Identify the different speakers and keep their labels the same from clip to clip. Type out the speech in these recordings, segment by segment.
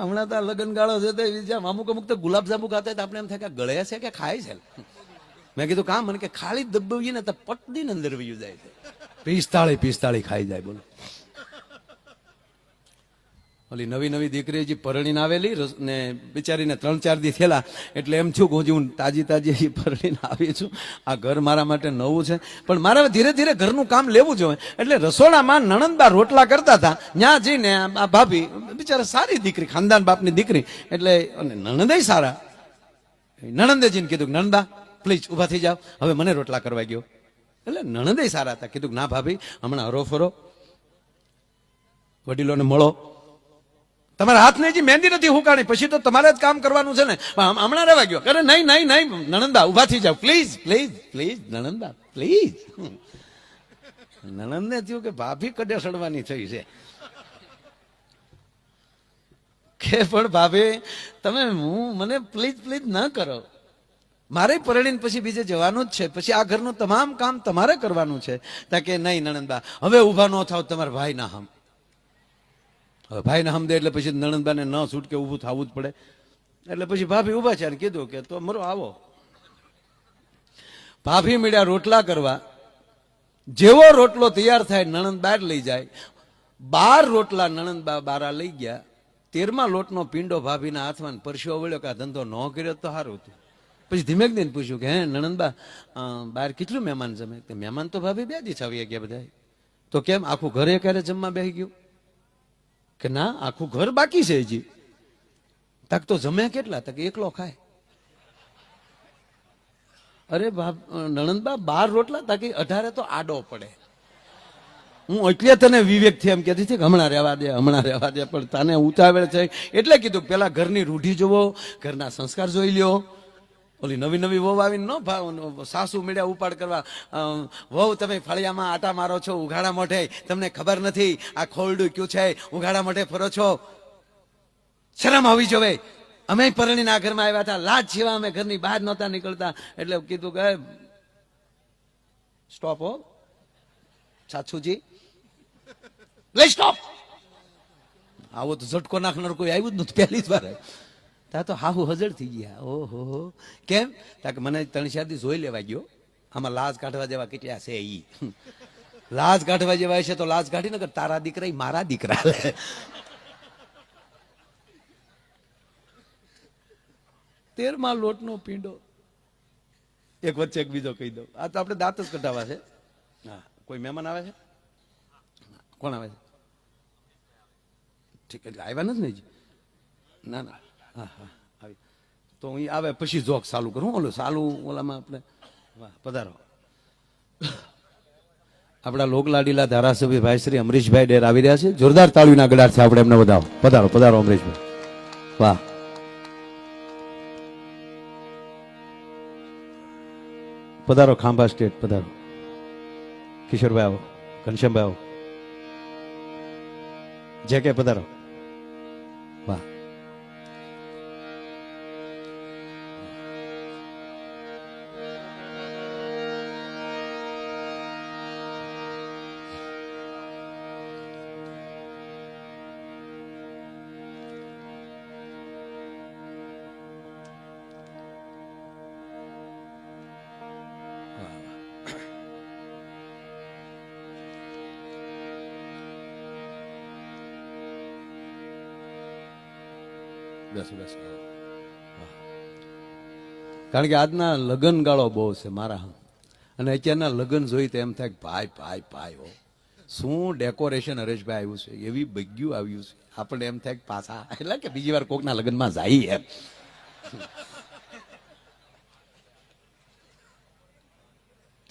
Speaker 1: હમણાં તો લગ્ન ગાળો છે તો અમુક અમુક તો ગુલાબ જાંબુ ખાતા હોય તો આપણે એમ થાય કે ગળે છે કે ખાય છે. મેં કીધું કામ મને કે ખાલી દબાવીએ ને તો પટદી ને અંદર વયું જાય છે. 45 ખાઈ જાય. બોલો ઓલી નવી નવી દીકરી જે પરણીને આવેલી ને બિચારીને 3-4 દી થયેલા એટલે એમ થયું કે હું તાજી પરણીને આવી છું, આ ઘર મારા માટે નવું છે, પણ મારે ધીરે ધીરે ઘરનું કામ લેવું જોઈએ. એટલે રસોડામાં નણંદબા રોટલા કરતા હતા, ત્યાં જઈને આ ભાભી બિચારા સારી દીકરી, ખાનદાન બાપની દીકરી, એટલે નણંદે સારા. નણંદે જઈને કીધું નણંદા પ્લીઝ ઊભા થઈ જાઓ, હવે મને રોટલા કરવા ગયો. એટલે નણંદે સારા હતા. કીધું ના ભાભી હમણાં હરો ફરો, વડીલોને મળો, તમારા હાથને જે મહેંદી નથી હુકાણી, પછી તો તમારે જ કામ કરવાનું છે ને, હમણાં રહેવા ગયો. અરે નહીં નણંદા ઉભા થઈ જાવ, પ્લીઝ પ્લીઝ પ્લીઝ નણંદા પ્લીઝ. નણંદને થયું કે ભાભી કડે સડવાની થઈ છે કે પણ ભાભી તમે મને પ્લીઝ પ્લીઝ ન કરો, મારે પરણીને પછી બીજે જવાનું જ છે, પછી આ ઘરનું તમામ કામ તમારે કરવાનું છે. તા કે નહીં નણંદબા હવે ઉભા ન થાવ, તમારા ભાઈ ના હમ. હવે ભાઈને હમદે એટલે પછી નણંદબાને ન છૂટકે ઊભું થવું જ પડે. એટલે પછી ભાભી ઊભા છે અને કીધું કે તો મરો આવો. ભાભી મળ્યા રોટલા કરવા. જેવો રોટલો તૈયાર થાય નણંદ બહાર લઈ જાય. 12 રોટલા નણંદબા બારા લઈ ગયા. 13મા લોટનો પીંડો ભાભીના હાથમાં પરસ્યો વળ્યો કે આ ધંધો ન કર્યો તો સારું હતું. પછી ધીમેક દઈને પૂછ્યું કે હે નણંદબા બહાર કેટલું મહેમાન જમે? મહેમાન તો ભાભી 2 દિવસ આવી ગયા બધા. તો કેમ આખું ઘરે ક્યારે જમવા બેસી ગયું? કે ના આખું ઘર બાકી છે હજી. તક તો જમે કેટલા? તક એકલો ખાય. અરે નણંદબા 12 રોટલા તાકી 18 તો આડો પડે. હું એટલે તને વિવેક થી એમ કહેતી હતી કે હમણાં રહેવા દે, પણ તને ઉતાવળ છે એટલે કીધું પેલા ઘરની રૂઢી જોવો, ઘરના સંસ્કાર જોઈ લ્યો. ઓલી નવી નવી વહુ આવીને ન ભાવ, સાસુ મળ્યા ઉપાડ કરવા, વહુ તમે ફળિયામાં આટા મારો છો ઉઘાડા મોઢે, તમને ખબર નથી આ ખોરડું ક્યું છે, ઉઘાડા મોઢે ફરો છો, શરમ આવી જોવે. અમે પરણીને આ ઘરમાં આવ્યા હતા, લાજ જેવા અમે ઘરની બહાર નહોતા નીકળતા. એટલે કીધું કે સ્ટોપ હો સાસુજી, લઈ સ્ટોપ. આવો તો ઝટકો નાખનાર કોઈ આવ્યું જ નથી પહેલી જ વાર. તા તો હાહુ હજળ થઈ ગયા. ઓહો કેમ? તાકે મને 3-4 દી જોઈ લેવા ગયો, આમાં લાજ કાઢવા જેવા કેટલા છે. ઈ લાજ કાઢવા જેવા છે તો લાજ કાઢી ને તારા દીકરા મારા દીકરા. 13મા લોટનો પીંડો. એક વચ્ચે એક બીજો કહી દઉં, આ તો આપણે દાંત જ કઢાવવા છે. હા કોઈ મહેમાન આવે છે? કોણ આવે છે? ઠીક એટલે આવ્યા નથી ને હજી? ના ના હા હા આવી તો હું આવે પછી જોક ચાલુ કરું. ઓલો ચાલુ ઓલામાં આપણે પધારો. આપણા લોકલાડીલા ધારાસભ્ય ભાઈ શ્રી અમરીશભાઈ ડેર આવી રહ્યા છે. જોરદાર તાળીના ગડારથી આપણે એમને વધાવો. પધારો પધારો અમરીશભાઈ. વાહ પધારો ખાંભા સ્ટેટ પધારો. કિશોરભાઈ આવો, ઘનશ્યામભાઈ આવો, જે કે પધારો. વાહ કારણ કે આજના લગ્ન ગાળો બહુ છે મારા, અને અત્યારના લગ્ન જોઈ તો એમ થાય ભાઈ ભાઈ ભાઈ હો શું ડેકોરેશન હરેશભાઈ આવ્યું છે, એવી બગ્યું આવ્યું છે. આપણે એમ થાય પાછા એટલે કે બીજી વાર કોકના લગ્નમાં જાય એમ.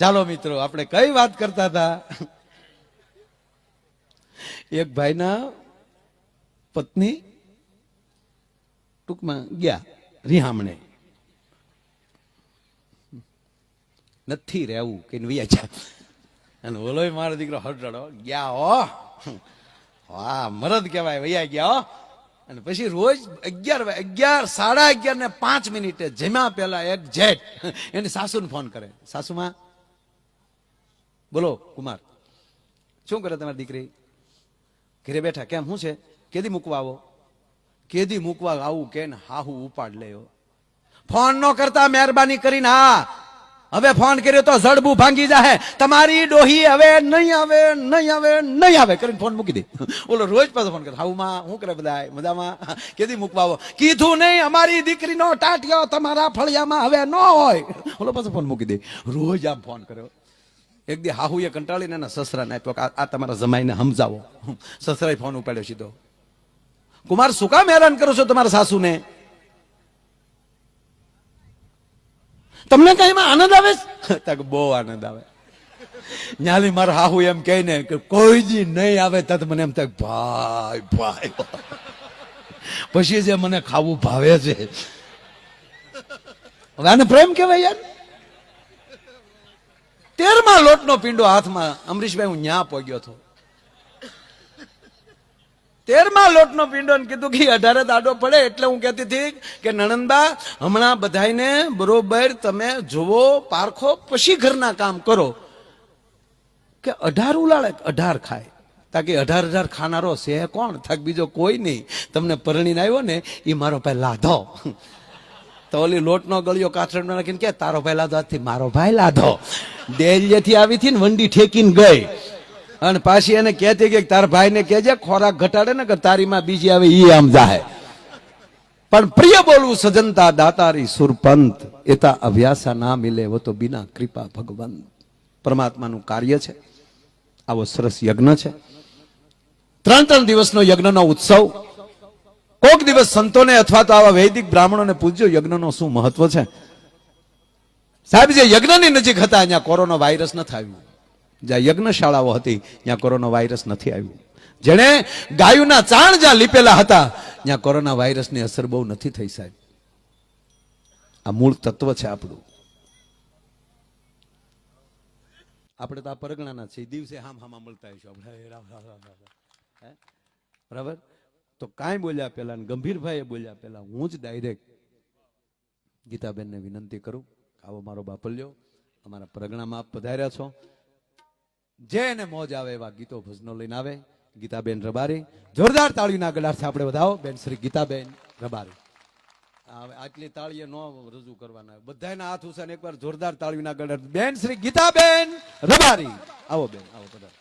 Speaker 1: ચાલો મિત્રો આપણે કઈ વાત કરતા હતા? એક ભાઈના પત્ની ટૂંકમાં ગયા રિહામણે, નથી રહેવું કે અને ઓલો મારો દીકરો હટડો ગયા હો, હા મરદ કહેવાય, વૈયા ગયા હો. અને પછી રોજ 11:30 જમ્યા પેલા એક જેટ એની સાસુને ફોન કરે. સાસુમાં બોલો કુમાર શું કરે તમારી દીકરી? ઘરે બેઠા કેમ શું છે? કેદી મૂકવા આવો? કેદી મૂકવા આવું કે ને હાહુ ઉપાડ લેયો. ફોન ન કરતા મહેરબાની કરીને. હા, હવે ફોન કર્યો તો જડબું ભાંગી જાહે. તમારી ડોહી હવે નહીં આવે, નહીં આવે, નહીં આવે કરીને ફોન મૂકી દે. ઓલો રોજ પાછો ફોન કરે, હાઉમાં શું કરે બધા મજામાં, કેદી મૂકવા આવો. કીધું નહીં અમારી દીકરીનો ટાટિયો તમારા ફળિયામાં હવે ન હોય. ઓલો પાછો ફોન મૂકી દે. રોજ આમ ફોન કર્યો. એક દી હાહુએ કંટાળીને એના સસરાને આપ્યો કે આ તમારા જમાઈને સમજાવો. સસરાએ ફોન ઉપાડ્યો સીધો. કુમાર શું કામ હેરાન કરો છો તમારા સાસુને? તમને કઈ એમાં આનંદ આવે છે? બહુ આનંદ આવે. ન્યાલી મારા હાહુ એમ કહે ને કે કોઈ જી નહીં આવે તત મને એમ થાય ભાઈ ભાઈ. પછી જે મને ખાવું ભાવે છે. હવે આને પ્રેમ કહેવાય યાર. 13મા લોટનો પીંડો હાથમાં. અમરીશભાઈ હું ન્યા પહોંચ્યો હતો. 13મા લોટનો પીંડો ને કીધું કે 18 દાડો પડે એટલે હું કહેતી હતી કે નણંદબા હમણાં બધાને બરોબર તમે જોવો પારખો પછી ઘરના કામ કરો. કે 18 ઉલાળે 18 ખાય. તાકે 18 ખાનારો છે કોણ? થાક બીજો કોઈ નહીં. તમને પરણીને આવ્યો ને એ મારો ભાઈ લાધો. તો ઓલી લોટનો ગળિયો કાથરણમાં નાખીને કે તારો ભાઈ લાધો થી મારો ભાઈ લાધો. ડેલિયેથી આવી હતી ને વંડી ઠેકીને ગઈ. અને પાછી એને કહેતી કે તારા ભાઈને કહેજે ખોરાક ઘટાડે ને કે તારી માં બીજી આવે ઈ આમ જાહે. પણ પ્રિય બોલવું સજનતા દાતારી સુરપંત એતા અભ્યાસા ના મિલે વો તો બિના કૃપા ભગવંત. પરમાત્માનું કાર્ય છે. આવો સરસ યજ્ઞ છે. 3 દિવસનો યજ્ઞનો ઉત્સવ. કોક દિવસ સંતોને અથવા તો આવા વૈદિક બ્રાહ્મણોને પૂછજો યજ્ઞનો શું મહત્વ છે. સાહેબ જે યજ્ઞની નજીક હતા અહીંયા કોરોના વાયરસ નથી આવ્યું. જ્યાં યજ્ઞશાળાઓ હતી ત્યાં કોરોના વાયરસ નથી આવ્યું. જેણે ગાયોના ચાણ જ્યાં લીપેલા હતા ત્યાં કોરોના વાયરસની અસર બહુ નથી થઈ સાહેબ. આ મૂળ તત્વ છે આપણું. આપણે તો આ પરગણાના છે. દિવસે હામાં મળતા આવીશું આપણે. બરાબર. તો કાંઈ બોલ્યા પેલા ગંભીરભાઈએ બોલ્યા પેલા હું જ ડાયરેક્ટ ગીતાબેનને વિનંતી કરું. આવો મારો બાપલ્યો અમારા પરગણામાં આપ પધાર્યા છો. જેને મોજ આવે એવા ગીતો ભજનો લઈને આવે. ગીતાબેન રબારી. જોરદાર તાળીના ગળાથી આપણે વધાવો બેન શ્રી ગીતાબેન રબારી. આટલી તાળીએ નો રજૂ કરવાના. બધાના હાથ ઉછાને એકવાર જોરદાર તાળીના ગળા બેન શ્રી ગીતાબેન રબારી. આવો બેન આવો બધા.